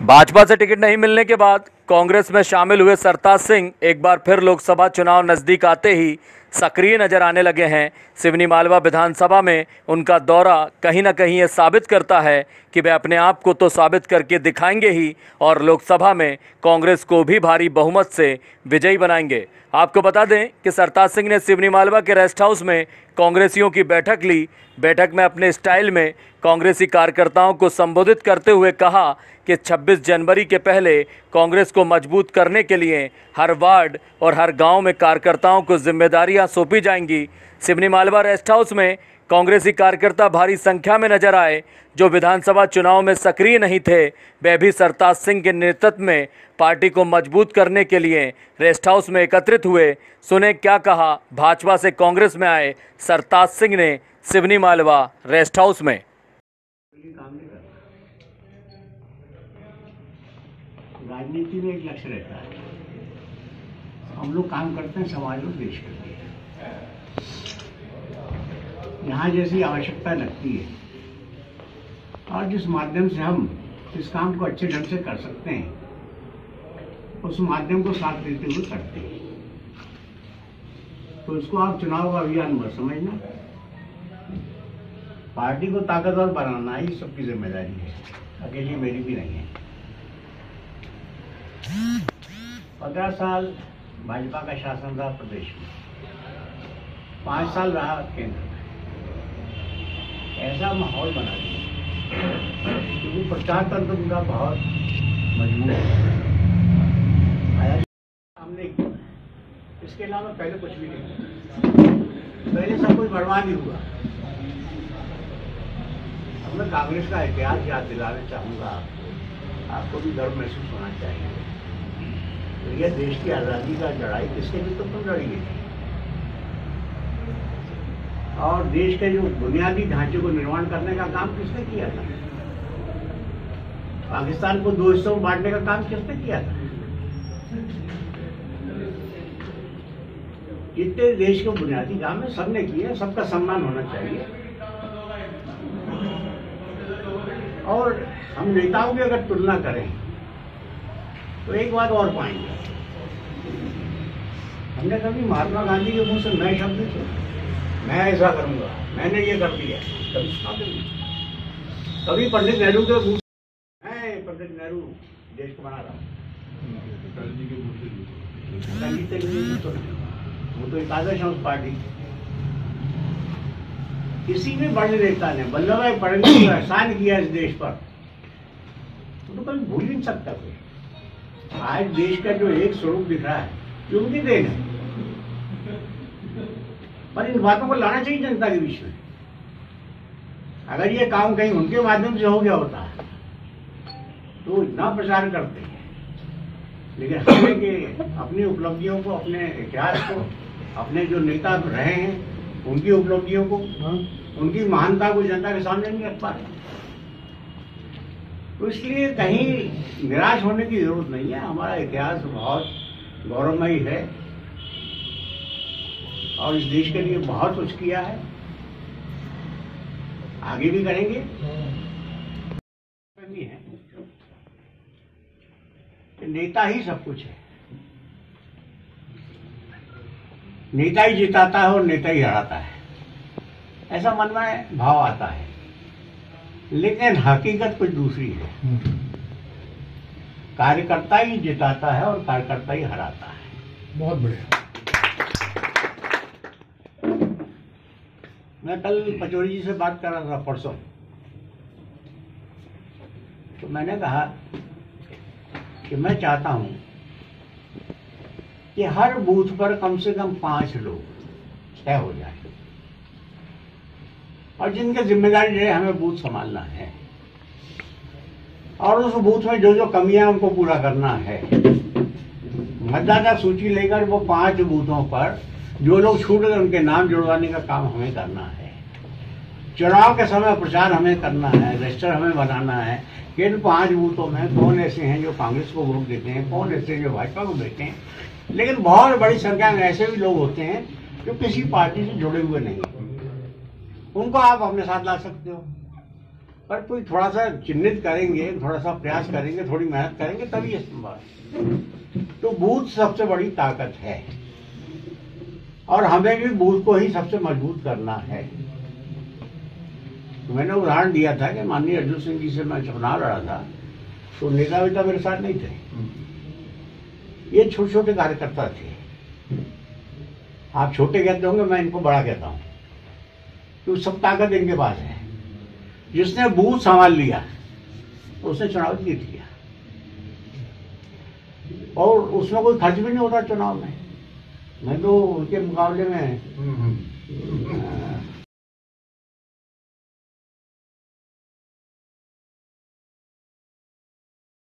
भाजपा से टिकट नहीं मिलने के बाद कांग्रेस में शामिल हुए सरताज सिंह एक बार फिर लोकसभा चुनाव नज़दीक आते ही सक्रिय नजर आने लगे हैं। सिवनी मालवा विधानसभा में उनका दौरा कहीं ना कहीं ये साबित करता है कि वे अपने आप को तो साबित करके दिखाएंगे ही और लोकसभा में कांग्रेस को भी भारी बहुमत से विजयी बनाएंगे। आपको बता दें कि सरताज सिंह ने सिवनी मालवा के रेस्ट हाउस में कांग्रेसियों की बैठक ली। बैठक में अपने स्टाइल में कांग्रेसी कार्यकर्ताओं को संबोधित करते हुए कहा कि 26 जनवरी के पहले कांग्रेस को मजबूत करने के लिए हर वार्ड और हर गांव में कार्यकर्ताओं को जिम्मेदारियां सौंपी जाएंगी। सिवनी मालवा रेस्ट हाउस में कांग्रेसी कार्यकर्ता भारी संख्या में नजर आए। जो विधानसभा चुनाव में सक्रिय नहीं थे वे भी सरताज सिंह के नेतृत्व में पार्टी को मजबूत करने के लिए रेस्ट हाउस में एकत्रित हुए। सुने क्या कहा भाजपा से कांग्रेस में आए सरताज सिंह ने सिवनी मालवा रेस्ट हाउस में। राजनीति में एक लक्ष्य रहता है, हम लोग काम करते हैं समाज और देश के लिए। यहाँ जैसी आवश्यकता लगती है और जिस माध्यम से हम इस काम को अच्छे ढंग से कर सकते हैं उस माध्यम को साथ देते हुए करते हैं, तो इसको आप चुनाव का अभियान मत समझना। पार्टी को ताकतवर बनाना ही सबकी जिम्मेदारी है, अकेली मेरी भी नहीं है। 15 साल भाजपा का शासन रहा प्रदेश में, 5 साल रहा केंद्र में। ऐसा माहौल बना दिया क्योंकि प्रचार तंत्र उनका बहुत मजबूत है। हमने इसके अलावा पहले कुछ भी नहीं, पहले सब कुछ बर्बाद ही हुआ। अब मैं कांग्रेस का इतिहास याद दिलाना चाहूँगा, आपको भी गर्व महसूस होना चाहिए। तो यह देश की आज़ादी का लड़ाई किसके नेतृत्व में लड़ी है और देश के जो बुनियादी ढांचे को निर्माण करने का काम किसने किया था? पाकिस्तान को 2 हिस्सों में बांटने का काम किसने किया था? जितने देश के बुनियादी काम है सबने किए, सबका सम्मान होना चाहिए। और हम नेताओं की अगर तुलना करें तो एक बात और पाएंगे, हमने कभी महात्मा गांधी के मुंह से नए शब्द नहीं सुने, मैं ऐसा करूंगा, मैंने ये कर दिया, कभी सुना नहीं। कभी पंडित नेहरू के मुंह से मैं पंडित नेहरू देश को बना रहा हूँ, वो तो एक आदर्श है उस पार्टी। किसी भी बड़े नेता ने वल्लभ भाई पटेल को एहसान किया इस देश पर तो कभी भूल नहीं सकता कोई। आज देश का जो एक स्वरूप दिख रहा है जो उनकी देन है, पर इन बातों को लाना चाहिए जनता के बीच में। अगर ये काम कहीं उनके माध्यम से हो गया होता तो इतना प्रचार करते हैं, लेकिन हमें के अपनी उपलब्धियों को, अपने इतिहास को, अपने जो नेता रहे हैं उनकी उपलब्धियों को, उनकी महानता को जनता के सामने नहीं रख पा रहे। तो इसलिए कहीं निराश होने की जरूरत नहीं है। हमारा इतिहास बहुत गौरवमयी है और इस देश के लिए बहुत कुछ किया है, आगे भी करेंगे। नेता ही सब कुछ है, नेता ही जिताता है और नेता ही हराता है, ऐसा मन में भाव आता है। लेकिन हकीकत कुछ दूसरी है, कार्यकर्ता ही जिताता है और कार्यकर्ता ही हराता है। बहुत बढ़िया। मैं कल पचौरी जी से बात कर रहा था परसों, तो मैंने कहा कि मैं चाहता हूं कि हर बूथ पर कम से कम 5 लोग तय हो जाए और जिनकी जिम्मेदारी रहे हमें बूथ संभालना है और उस बूथ में जो जो कमियां उनको पूरा करना है। मतदाता सूची लेकर वो 5 बूथों पर जो लोग छूट गए उनके नाम जुड़वाने का काम हमें करना है। चुनाव के समय प्रचार हमें करना है, रजिस्टर हमें बनाना है कि इन 5 बूथों में कौन ऐसे हैं जो कांग्रेस को वोट देते हैं, कौन ऐसे जो भाजपा को देते हैं। लेकिन बहुत बड़ी संख्या में ऐसे भी लोग होते हैं जो किसी पार्टी से जुड़े हुए नहीं, उनको आप अपने साथ ला सकते हो। पर कोई थोड़ा सा चिन्हित करेंगे, थोड़ा सा प्रयास करेंगे, थोड़ी मेहनत करेंगे तभी ये संभव है। तो बूथ सबसे बड़ी ताकत है और हमें भी बूथ को ही सबसे मजबूत करना है। तो मैंने उदाहरण दिया था कि माननीय अर्जुन सिंह जी से मैं चुनाव लड़ा था तो नेता वेता मेरे साथ नहीं थे, ये छोटे छोटे कार्यकर्ता थे। आप छोटे कहते होंगे, मैं इनको बड़ा कहता हूं, तो सब ताकत इनके पास है। जिसने बूथ संभाल लिया उसने चुनाव जीत लिया और उसमें कोई खर्च भी नहीं होता चुनाव में। मैं तो उनके मुकाबले में